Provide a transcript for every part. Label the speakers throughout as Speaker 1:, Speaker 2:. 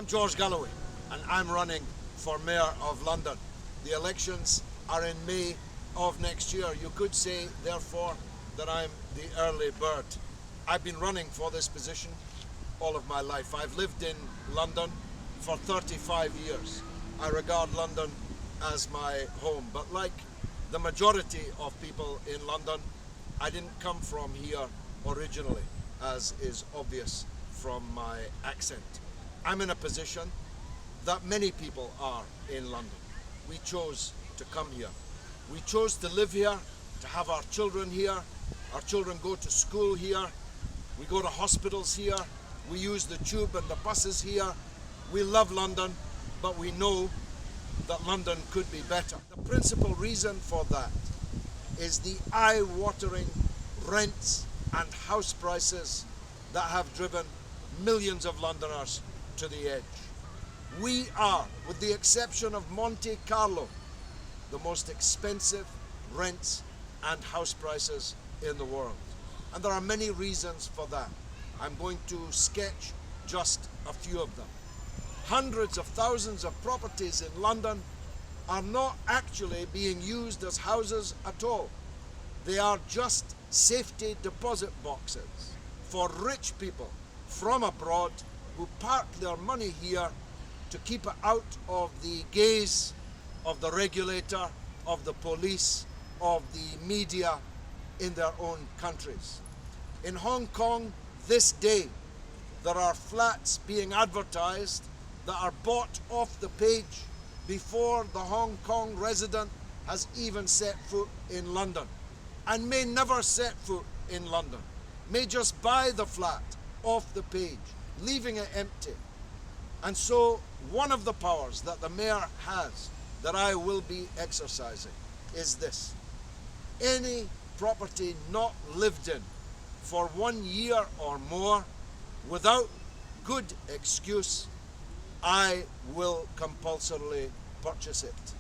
Speaker 1: I'm George Galloway, and I'm running for Mayor of London. The elections are in May of next year. You could say, therefore, that I'm the early bird. I've been running for this position all of my life. I've lived in London for 35 years. I regard London as my home, but like the majority of people in London, I didn't come from here originally, as is obvious from my accent. I'm in a position that many people are in London. We chose to come here. We chose to live here, to have our children here. Our children go to school here. We go to hospitals here. We use the tube and the buses here. We love London, but we know that London could be better. The principal reason for that is the eye-watering rents and house prices that have driven millions of Londoners to the edge. We are, with the exception of Monte Carlo, the most expensive rents and house prices in the world. And there are many reasons for that. I'm going to sketch just a few of them. Hundreds of thousands of properties in London are not actually being used as houses at all. They are just safety deposit boxes for rich people from abroad who park their money here to keep it out of the gaze of the regulator, of the police, of the media in their own countries. In Hong Kong, this day, there are flats being advertised that are bought off the page before the Hong Kong resident has even set foot in London, and may never set foot in London, may just buy the flat off the page, leaving it empty. And so one of the powers that the mayor has that I will be exercising is this. Any property not lived in for 1 year or more without good excuse, I will compulsorily purchase it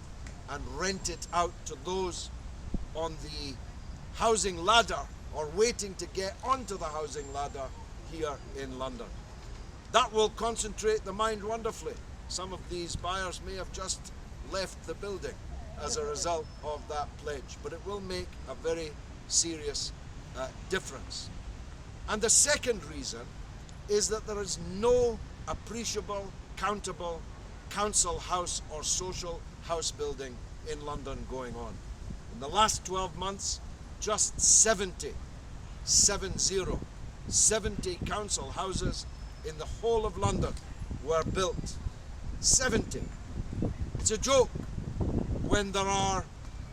Speaker 1: and rent it out to those on the housing ladder or waiting to get onto the housing ladder here in London. That will concentrate the mind wonderfully. Some of these buyers may have just left the building as a result of that pledge, but it will make a very serious difference. And the second reason is that there is no appreciable, countable council house or social house building in London going on. In the last 12 months, just 70 council houses in the whole of London were built. 70. It's a joke when there are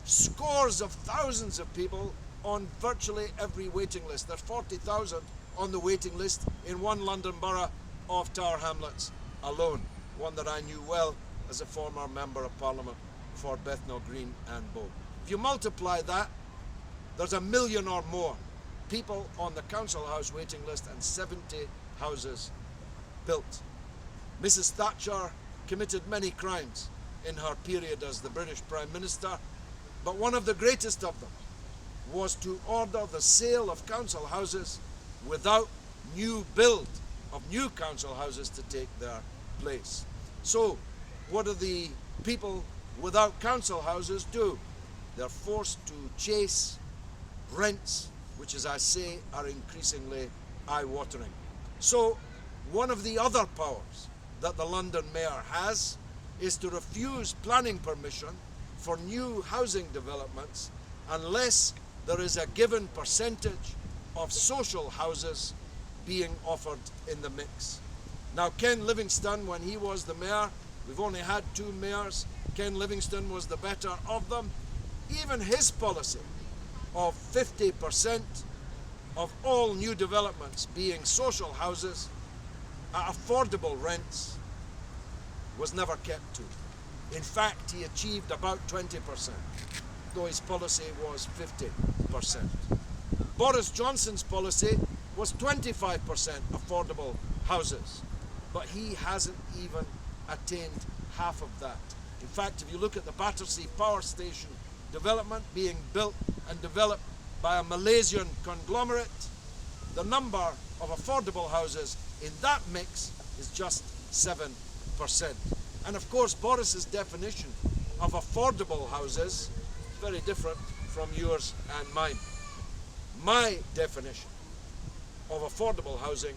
Speaker 1: scores of thousands of people on virtually every waiting list. There's 40,000 on the waiting list in one London borough of Tower Hamlets alone, one that I knew well as a former Member of Parliament for Bethnal Green and Bow. If you multiply that, there's 1 million or more people on the council house waiting list and 70 houses built. Mrs. Thatcher committed many crimes in her period as the British Prime Minister, but one of the greatest of them was to order the sale of council houses without new build of new council houses to take their place. So, what do the people without council houses do? They're forced to chase rents, which, as I say, are increasingly eye-watering. So, one of the other powers that the London Mayor has is to refuse planning permission for new housing developments unless there is a given percentage of social houses being offered in the mix. Now, Ken Livingstone, when he was the mayor, we've only had 2 mayors, Ken Livingstone was the better of them. Even his policy of 50% of all new developments being social houses at affordable rents was never kept to. In fact, he achieved about 20%, though his policy was 50%. Boris Johnson's policy was 25% affordable houses, but he hasn't even attained half of that. In fact, if you look at the Battersea Power Station development being built and developed by a Malaysian conglomerate, the number of affordable houses in that mix is just 7%. And of course, Boris's definition of affordable houses is very different from yours and mine. My definition of affordable housing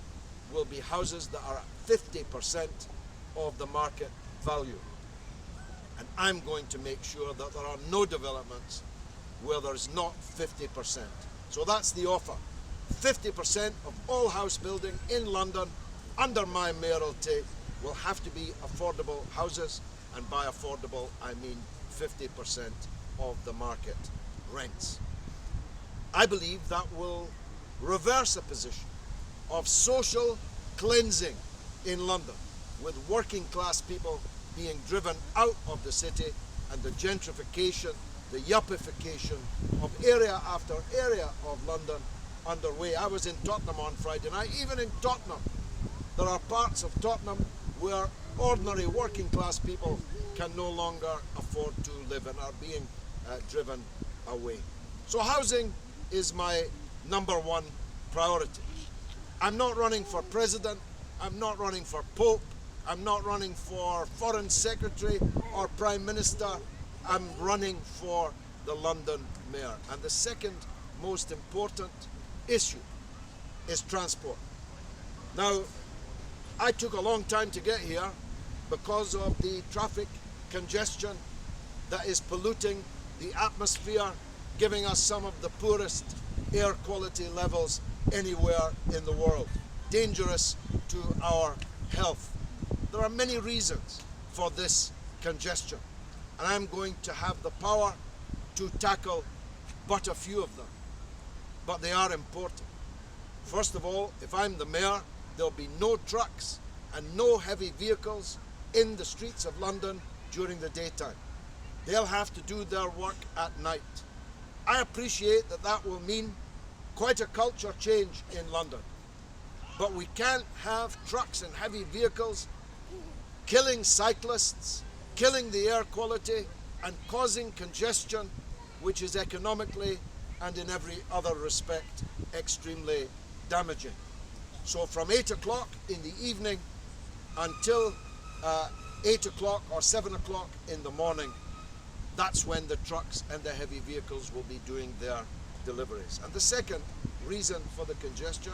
Speaker 1: will be houses that are at 50% of the market value. And I'm going to make sure that there are no developments where there's not 50%. So that's the offer. 50% of all house building in London under my mayoralty will have to be affordable houses, and by affordable I mean 50% of the market rents. I believe that will reverse a position of social cleansing in London, with working class people being driven out of the city and the gentrification, the yuppification of area after area of London underway. I was in Tottenham on Friday night. Even in Tottenham, there are parts of Tottenham where ordinary working class people can no longer afford to live and are being driven away. So housing is my number one priority. I'm not running for president, I'm not running for Pope, I'm not running for Foreign Secretary or Prime Minister, I'm running for the London Mayor. And the second most important issue is transport. Now, I took a long time to get here because of the traffic congestion that is polluting the atmosphere, giving us some of the poorest air quality levels anywhere in the world, dangerous to our health. There are many reasons for this congestion, and I'm going to have the power to tackle but a few of them, but they are important. First of all, if I'm the mayor, there'll be no trucks and no heavy vehicles in the streets of London during the daytime. They'll have to do their work at night. I appreciate that that will mean quite a culture change in London, but we can't have trucks and heavy vehicles killing cyclists, killing the air quality and causing congestion, which is economically and in every other respect extremely damaging. So from 8 o'clock in the evening until 8 o'clock or 7 o'clock in the morning, that's when the trucks and the heavy vehicles will be doing their deliveries. And the second reason for the congestion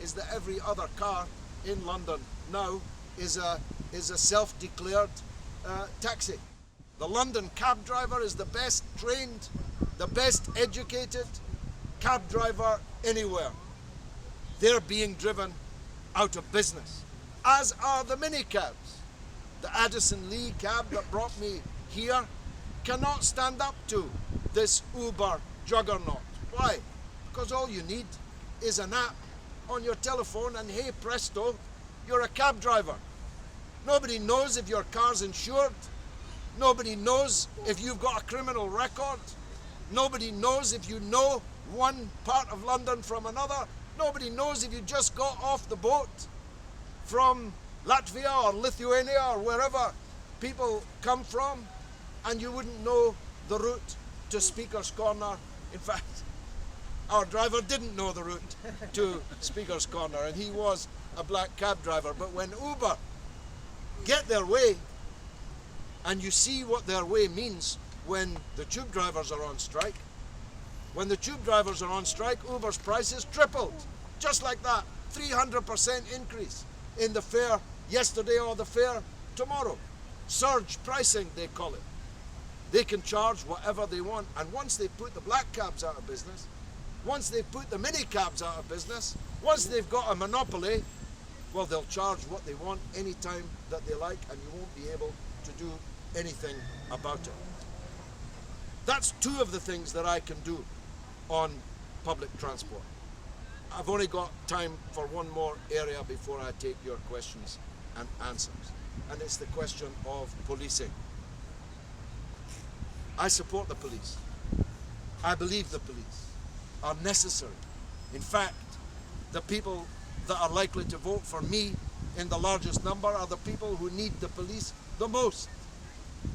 Speaker 1: is that every other car in London now is a self-declared taxi. The London cab driver is the best trained, the best educated cab driver anywhere. They're being driven out of business, as are the minicabs. The Addison Lee cab that brought me here cannot stand up to this Uber juggernaut. Why? Because all you need is an app on your telephone and hey presto, you're a cab driver. Nobody knows if your car's insured. Nobody knows if you've got a criminal record. Nobody knows if you know one part of London from another. Nobody knows if you just got off the boat from Latvia or Lithuania or wherever people come from, and you wouldn't know the route to Speaker's Corner. In fact, our driver didn't know the route to Speaker's Corner, and he was a black cab driver. But when Uber get their way, and you see what their way means when the tube drivers are on strike. When the tube drivers are on strike, Uber's prices tripled, just like that. 300% increase in the fare yesterday or the fare tomorrow. Surge pricing, they call it. They can charge whatever they want, and once they put the black cabs out of business, once they put the mini cabs out of business, once they've got a monopoly, well, they'll charge what they want anytime that they like, and you won't be able to do anything about it. That's two of the things that I can do on public transport. I've only got time for one more area before I take your questions and answers, and it's the question of policing. I support the police. I believe the police are necessary. In fact, the people that are likely to vote for me in the largest number are the people who need the police the most.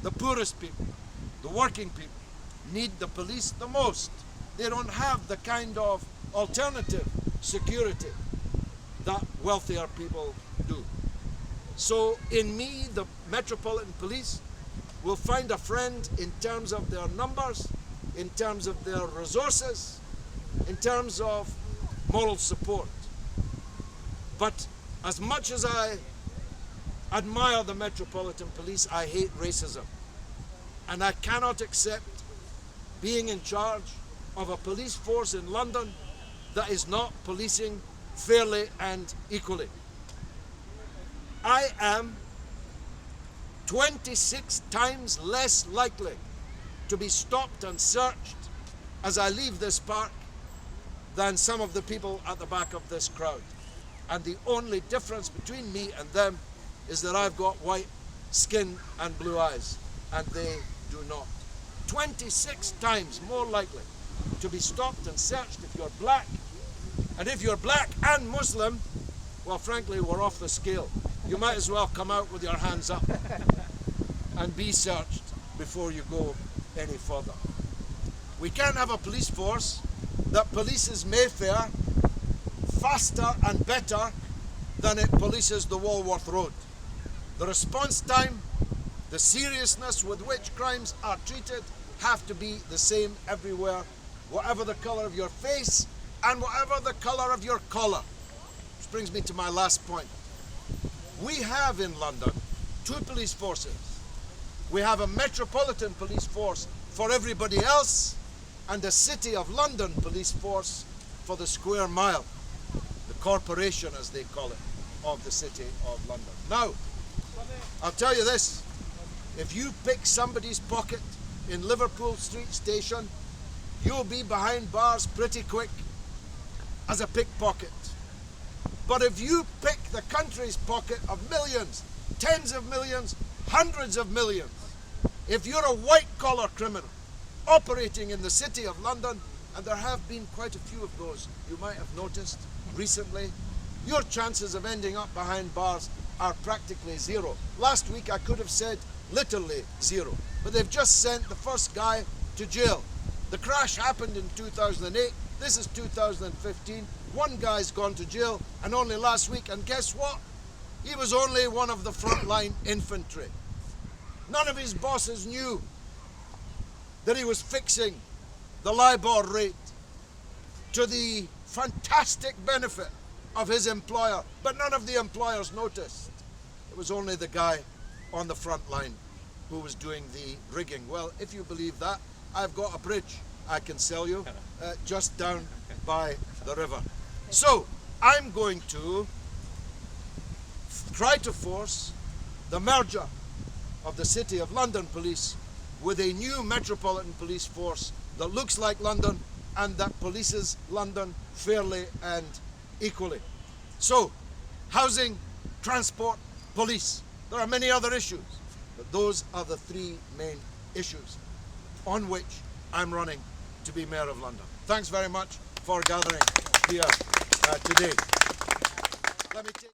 Speaker 1: The poorest people, the working people, need the police the most. They don't have the kind of alternative security that wealthier people do. So in me, the Metropolitan Police will find a friend in terms of their numbers, in terms of their resources, in terms of moral support. But as much as I admire the Metropolitan Police, I hate racism. And I cannot accept being in charge of a police force in London that is not policing fairly and equally. I am 26 times less likely to be stopped and searched as I leave this park than some of the people at the back of this crowd. And the only difference between me and them is that I've got white skin and blue eyes, and they do not. 26 times more likely to be stopped and searched if you're black. And if you're black and Muslim, well, frankly, we're off the scale. You might as well come out with your hands up and be searched before you go any further. We can't have a police force that polices Mayfair faster and better than it polices the Walworth Road. The response time, the seriousness with which crimes are treated have to be the same everywhere, whatever the colour of your face and whatever the colour of your collar. Which brings me to my last point. We have in London two police forces. We have a Metropolitan Police Force for everybody else and a City of London Police Force for the square mile, the corporation, as they call it, of the City of London. Now, I'll tell you this, if you pick somebody's pocket in Liverpool Street Station, you'll be behind bars pretty quick as a pickpocket. But if you pick the country's pocket of millions, tens of millions, hundreds of millions, if you're a white-collar criminal operating in the City of London, and there have been quite a few of those, you might have noticed recently, your chances of ending up behind bars are practically zero. Last week I could have said literally zero, but they've just sent the first guy to jail. The crash happened in 2008, this is 2015, one guy's gone to jail, and only last week, and guess what? He was only one of the frontline infantry. None of his bosses knew that he was fixing the LIBOR rate to the fantastic benefit of his employer, but none of the employers noticed. It was only the guy on the front line who was doing the rigging. Well, if you believe that, I've got a bridge I can sell you just down by the river. So I'm going to try to force the merger of the City of London Police with a new Metropolitan Police Force that looks like London and that polices London fairly and equally. So, housing, transport, police. There are many other issues, but those are the three main issues on which I'm running to be Mayor of London. Thanks very much for gathering here today. Let me take